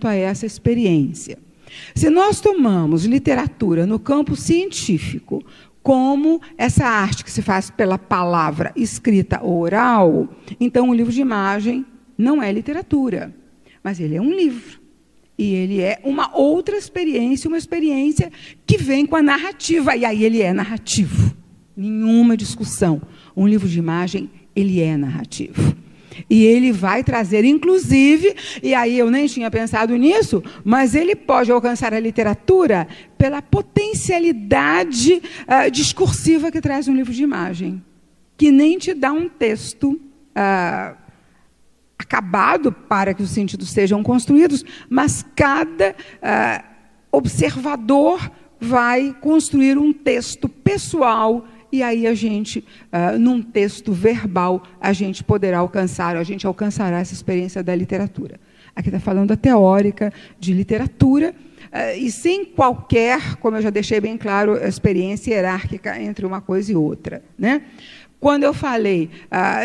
a essa experiência. Se nós tomamos literatura no campo científico como essa arte que se faz pela palavra escrita ou oral, então o livro de imagem não é literatura, mas ele é um livro. E ele é uma outra experiência, uma experiência que vem com a narrativa, e aí ele é narrativo. Nenhuma discussão. Um livro de imagem, ele é narrativo. E ele vai trazer, inclusive, e aí eu nem tinha pensado nisso, mas ele pode alcançar a literatura pela potencialidade discursiva que traz um livro de imagem, que nem te dá um texto acabado para que os sentidos sejam construídos, mas cada observador vai construir um texto pessoal. E aí a gente, num texto verbal, a gente alcançará essa experiência da literatura. Aqui está falando da teórica de literatura, e sem qualquer, como eu já deixei bem claro, experiência hierárquica entre uma coisa e outra, né? Quando eu falei,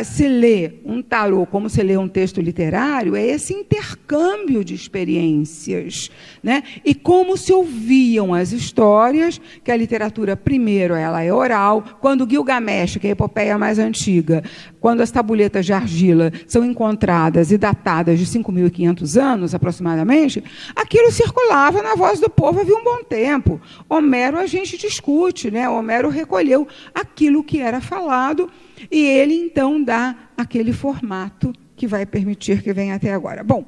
se lê um tarô como se lê um texto literário, é esse intercâmbio de experiências, né? E como se ouviam as histórias, que a literatura, primeiro, ela é oral. Quando Gilgamesh, que é a epopeia mais antiga, quando as tabuletas de argila são encontradas e datadas de 5.500 anos, aproximadamente, aquilo circulava na voz do povo havia um bom tempo. Homero a gente discute, né? Homero recolheu aquilo que era falado, e ele, então, dá aquele formato que vai permitir que venha até agora. Bom,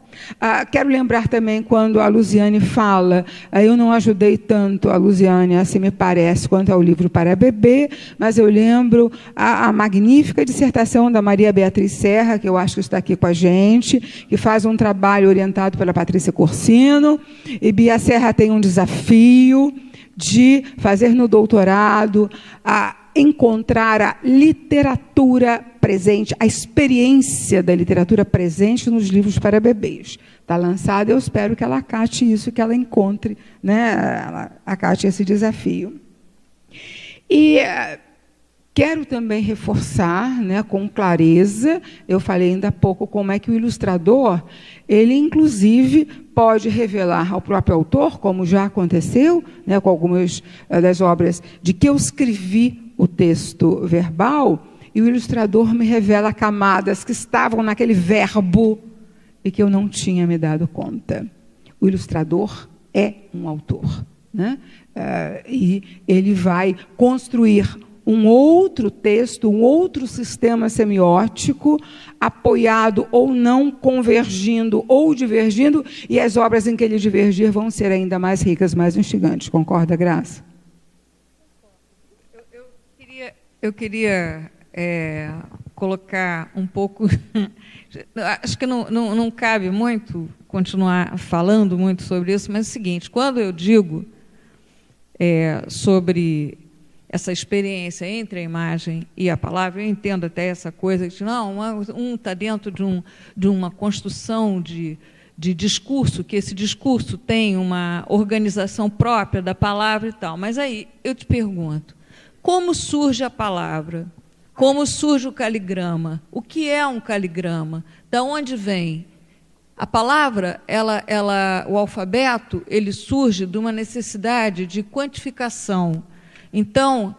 quero lembrar também, quando a Luziane fala, eu não ajudei tanto a Luziane, assim me parece, quanto ao livro para bebê, mas eu lembro a magnífica dissertação da Maria Beatriz Serra, que eu acho que está aqui com a gente, que faz um trabalho orientado pela Patrícia Corsino, e Bia Serra tem um desafio de fazer no doutorado encontrar a literatura presente, a experiência da literatura presente nos livros para bebês. Está lançada, eu espero que ela acate isso, que ela encontre, né, ela acate esse desafio. E quero também reforçar, né, com clareza, eu falei ainda há pouco como é que o ilustrador, ele, inclusive, pode revelar ao próprio autor, como já aconteceu, né, com algumas das obras de que eu escrevi o texto verbal, e o ilustrador me revela camadas que estavam naquele verbo e que eu não tinha me dado conta. O ilustrador é um autor, né? E ele vai construir um outro texto, um outro sistema semiótico, apoiado ou não, convergindo ou divergindo, e as obras em que ele divergir vão ser ainda mais ricas, mais instigantes. Concorda, Graça? Eu queria colocar um pouco... Acho que não cabe muito continuar falando muito sobre isso, mas é o seguinte, quando eu digo sobre essa experiência entre a imagem e a palavra, eu entendo até essa coisa de não, um está dentro de uma construção de discurso, que esse discurso tem uma organização própria da palavra e tal. Mas aí eu te pergunto, como surge a palavra? Como surge o caligrama? O que é um caligrama? Da onde vem? A palavra, o alfabeto, ele surge de uma necessidade de quantificação. Então,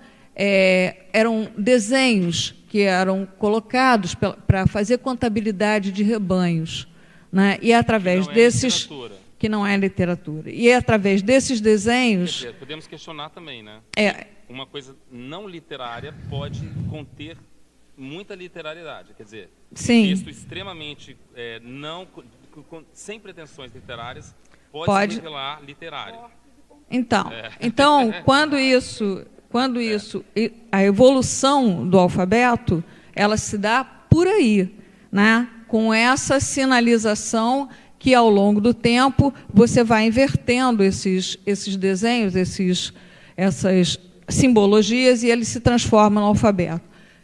eram desenhos que eram colocados para fazer contabilidade de rebanhos, né? E através desses... Que não é literatura. E através desses desenhos... Quer dizer, podemos questionar também, né? Uma coisa não literária pode conter muita literariedade. Quer dizer, sim, um texto extremamente sem pretensões literárias pode se revelar literário. Então, quando a evolução do alfabeto, ela se dá por aí, né? Com essa sinalização que, ao longo do tempo, você vai invertendo esses desenhos, essas simbologias, e eles se transformam no alfabeto.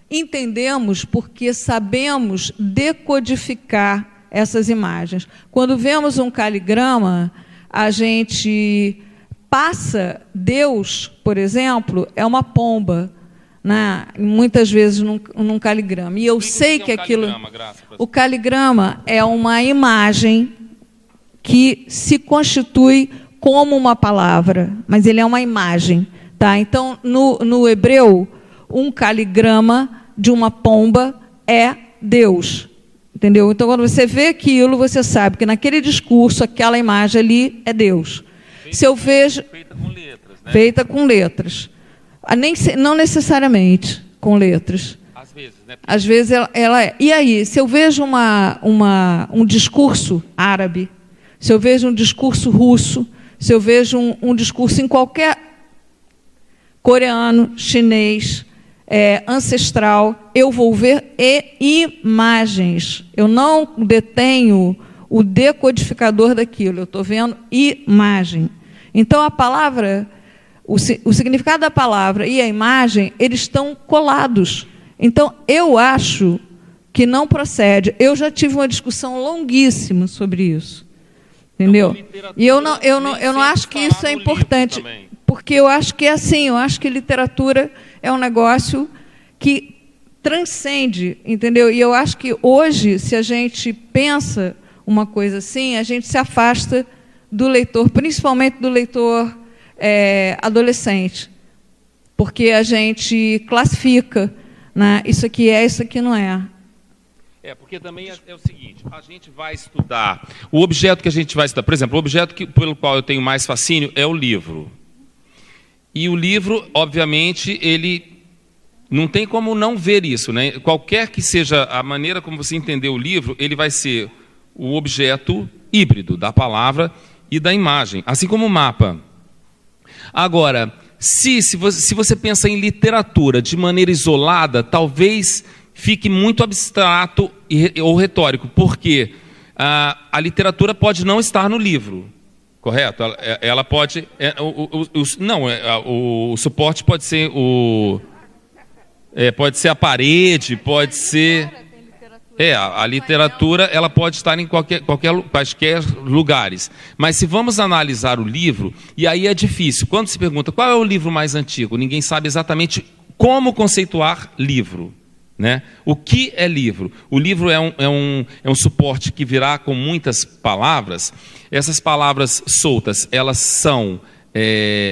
Entendemos porque sabemos decodificar essas imagens. Quando vemos um caligrama, a gente passa Deus, por exemplo, é uma pomba, né? Muitas vezes num caligrama. E eu sei que aquilo... O caligrama é uma imagem que se constitui como uma palavra, mas ele é uma imagem. Tá? Então, no hebreu, um caligrama de uma pomba é Deus. Entendeu? Então, quando você vê aquilo, você sabe que naquele discurso, aquela imagem ali é Deus. Se eu vejo... Feita com letras, né? Feita com letras. Não necessariamente com letras. Às vezes, né? Às vezes ela é. E aí, se eu vejo um discurso árabe, se eu vejo um discurso russo, se eu vejo um discurso em qualquer coreano, chinês, ancestral, eu vou ver imagens. Eu não detenho o decodificador daquilo, eu estou vendo imagem. Então, a palavra, o significado da palavra e a imagem, eles estão colados. Então, eu acho que não procede. Eu já tive uma discussão longuíssima sobre isso. Entendeu? E eu não acho que isso é importante, porque eu acho que é assim, eu acho que literatura é um negócio que transcende, entendeu? E eu acho que hoje, se a gente pensa uma coisa assim, a gente se afasta do leitor, principalmente do leitor adolescente, porque a gente classifica, né? Isso aqui é, isso aqui não é. Porque também é o seguinte, a gente vai estudar, o objeto que a gente vai estudar, por exemplo, o objeto pelo qual eu tenho mais fascínio é o livro. E o livro, obviamente, ele não tem como não ver isso, né? Qualquer que seja a maneira como você entender o livro, ele vai ser o objeto híbrido da palavra e da imagem, assim como o mapa. Agora, se você pensa em literatura de maneira isolada, talvez fique muito abstrato ou retórico, porque a literatura pode não estar no livro, correto? Ela pode... o suporte pode ser pode ser a parede, pode ser... a literatura ela pode estar em quaisquer lugares. Mas se vamos analisar o livro, e aí é difícil. Quando se pergunta qual é o livro mais antigo, ninguém sabe exatamente como conceituar livro. Né? O que é livro? O livro é um suporte que virá com muitas palavras. Essas palavras soltas, elas são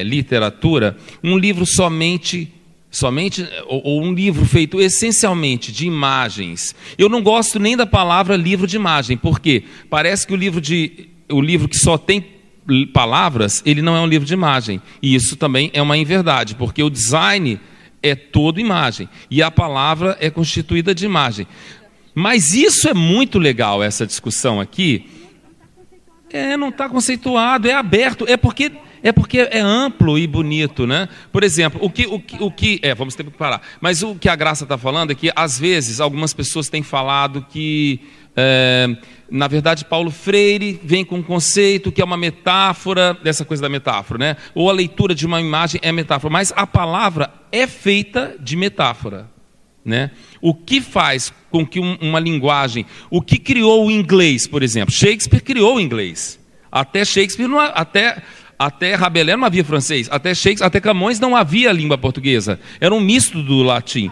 literatura. Um livro somente ou um livro feito essencialmente de imagens. Eu não gosto nem da palavra livro de imagem, porque parece que o livro que só tem palavras, ele não é um livro de imagem. E isso também é uma inverdade, porque o design é todo imagem, e a palavra é constituída de imagem. Mas isso é muito legal, essa discussão aqui. Não está conceituado, é aberto, é porque é amplo e bonito, né? Por exemplo, vamos ter que parar. Mas o que a Graça está falando é que, às vezes, algumas pessoas têm falado que, na verdade, Paulo Freire vem com um conceito que é uma metáfora, dessa coisa da metáfora, né? Ou a leitura de uma imagem é metáfora, mas a palavra é feita de metáfora, né? O que faz com que uma linguagem... O que criou o inglês, por exemplo? Shakespeare criou o inglês. Até Shakespeare, até Rabelais não havia francês. Até Camões não havia língua portuguesa. Era um misto do latim.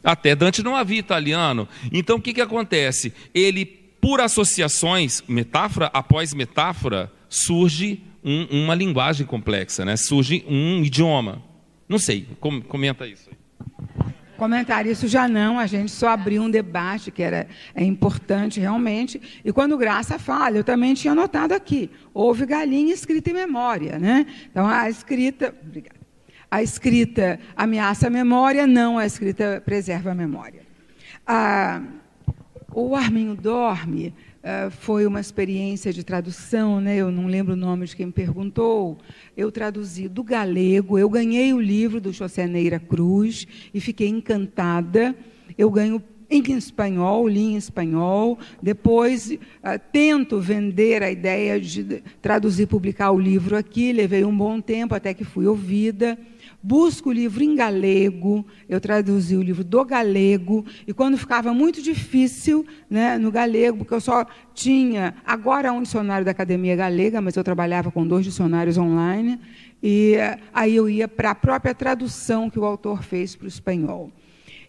Até Dante não havia italiano. Então, o que acontece? Ele, por associações, metáfora após metáfora, surge uma linguagem complexa, né? Surge um idioma. Não sei, comenta isso aí. Comentar isso já não, a gente só abriu um debate que é importante realmente, e quando Graça fala, eu também tinha anotado aqui, houve galinha escrita em memória, né? Então a escrita ameaça a memória, não a escrita preserva a memória. O Arminho Dorme foi uma experiência de tradução, né? Eu não lembro o nome de quem me perguntou. Eu traduzi do galego, eu ganhei o livro do José Neira Cruz e fiquei encantada. Eu ganho em espanhol, li em espanhol, depois tento vender a ideia de traduzir e publicar o livro aqui, levei um bom tempo até que fui ouvida. Busco o livro em galego, eu traduzi o livro do galego, e quando ficava muito difícil, né, no galego, porque eu só tinha, agora um dicionário da Academia Galega, mas eu trabalhava com 2 dicionários online, e aí eu ia para a própria tradução que o autor fez para o espanhol.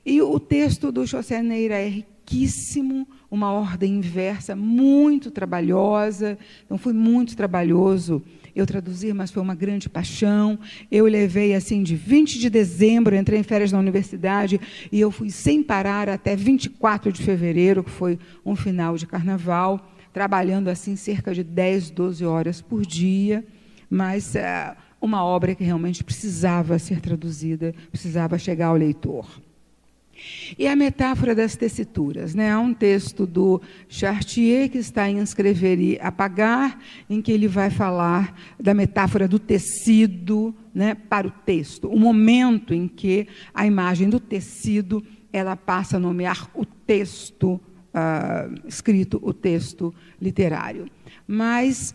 E o texto do José Neira é riquíssimo, uma ordem inversa, muito trabalhosa. Então, foi muito trabalhoso eu traduzir, mas foi uma grande paixão. Eu levei, assim, de 20 de dezembro, entrei em férias na universidade, e eu fui sem parar até 24 de fevereiro, que foi um final de carnaval, trabalhando, assim, cerca de 10, 12 horas por dia, mas uma obra que realmente precisava ser traduzida, precisava chegar ao leitor. E a metáfora das tessituras, né? Há um texto do Chartier que está em Escrever e Apagar, em que ele vai falar da metáfora do tecido, né, para o texto, o momento em que a imagem do tecido ela passa a nomear o texto escrito, o texto literário. Mas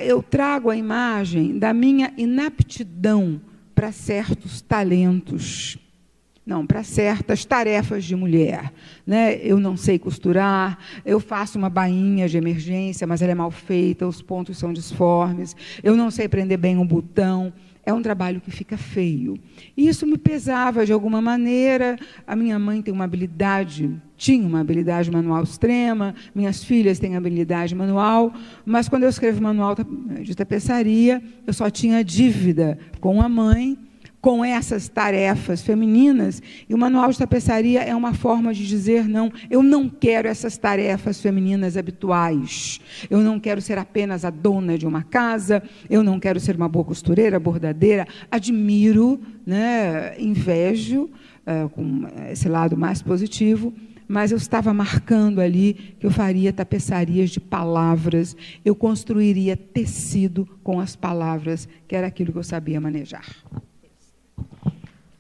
eu trago a imagem da minha inaptidão para certos talentos, não, para certas tarefas de mulher, né? Eu não sei costurar, eu faço uma bainha de emergência, mas ela é mal feita, os pontos são disformes, eu não sei prender bem um botão, é um trabalho que fica feio. E isso me pesava de alguma maneira. A minha mãe tinha uma habilidade manual extrema, minhas filhas têm habilidade manual, mas quando eu escrevo manual de tapeçaria, eu só tinha dívida com a mãe, com essas tarefas femininas, e o manual de tapeçaria é uma forma de dizer, não, eu não quero essas tarefas femininas habituais, eu não quero ser apenas a dona de uma casa, eu não quero ser uma boa costureira, bordadeira, admiro, né, invejo, com esse lado mais positivo, mas eu estava marcando ali que eu faria tapeçarias de palavras, eu construiria tecido com as palavras, que era aquilo que eu sabia manejar.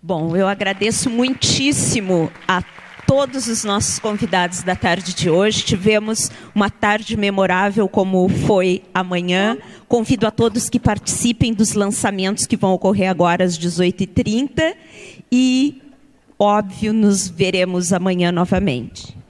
Bom, eu agradeço muitíssimo a todos os nossos convidados da tarde de hoje. Tivemos uma tarde memorável, como foi amanhã. Convido a todos que participem dos lançamentos que vão ocorrer agora às 18h30. E, óbvio, nos veremos amanhã novamente.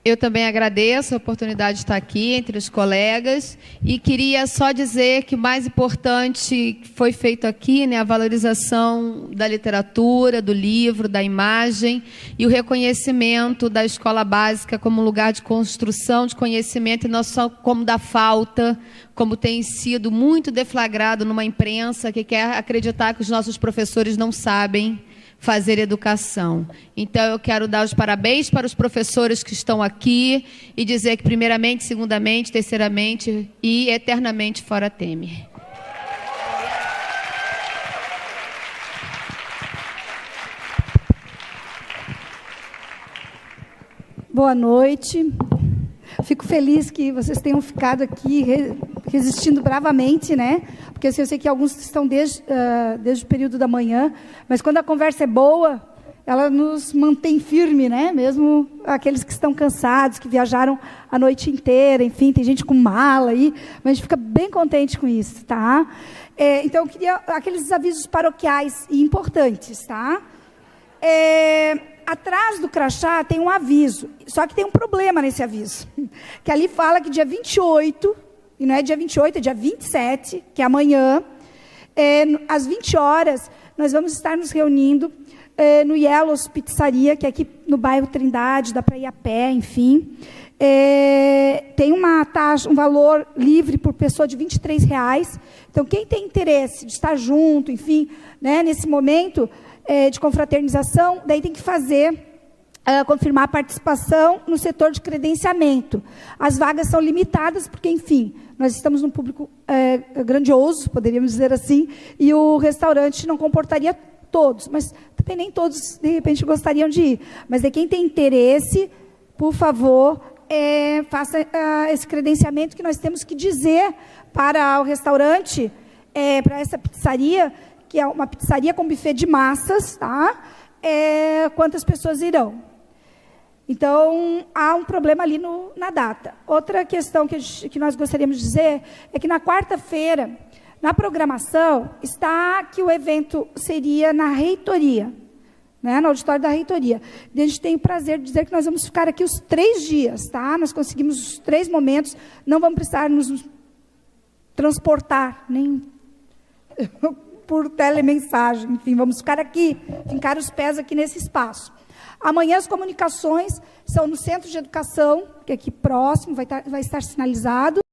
Eu também agradeço a oportunidade de estar aqui entre os colegas e queria só dizer que o mais importante que foi feito aqui, né, a valorização da literatura, do livro, da imagem e o reconhecimento da escola básica como lugar de construção de conhecimento e não só como da falta, como tem sido muito deflagrado numa imprensa que quer acreditar que os nossos professores não sabem fazer educação. Então, eu quero dar os parabéns para os professores que estão aqui e dizer que, primeiramente, segundamente, terceiramente e eternamente fora Temer. Boa noite. Fico feliz que vocês tenham ficado aqui resistindo bravamente, né? Porque assim, eu sei que alguns estão desde o período da manhã, mas quando a conversa é boa, ela nos mantém firme, né? Mesmo aqueles que estão cansados, que viajaram a noite inteira, enfim, tem gente com mala aí, mas a gente fica bem contente com isso, tá? Então, eu queria aqueles avisos paroquiais e importantes, tá? Atrás do crachá tem um aviso, só que tem um problema nesse aviso, que ali fala que dia 28, e não é dia 28, é dia 27, que é amanhã, às 20 horas, nós vamos estar nos reunindo no Yellows Pizzaria, que é aqui no bairro Trindade, dá para ir a pé, enfim. Tem uma taxa, um valor livre por pessoa de R$23. Então, quem tem interesse de estar junto, enfim, né, nesse momento de confraternização, daí tem que confirmar a participação no setor de credenciamento. As vagas são limitadas, porque, enfim, nós estamos num público grandioso, poderíamos dizer assim, e o restaurante não comportaria todos, mas também nem todos, de repente, gostariam de ir. Mas quem tem interesse, por favor, faça esse credenciamento, que nós temos que dizer para o restaurante, para essa pizzaria, que é uma pizzaria com buffet de massas, tá? Quantas pessoas irão. Então, há um problema ali na data. Outra questão que nós gostaríamos de dizer é que na quarta-feira, na programação, está que o evento seria na reitoria, né, no auditório da reitoria. E a gente tem o prazer de dizer que nós vamos ficar aqui os 3 dias, tá? Nós conseguimos os 3 momentos, não vamos precisar nos transportar, nem por telemensagem, enfim, vamos ficar aqui, fincar os pés aqui nesse espaço. Amanhã as comunicações são no Centro de Educação, que é aqui próximo, vai estar sinalizado.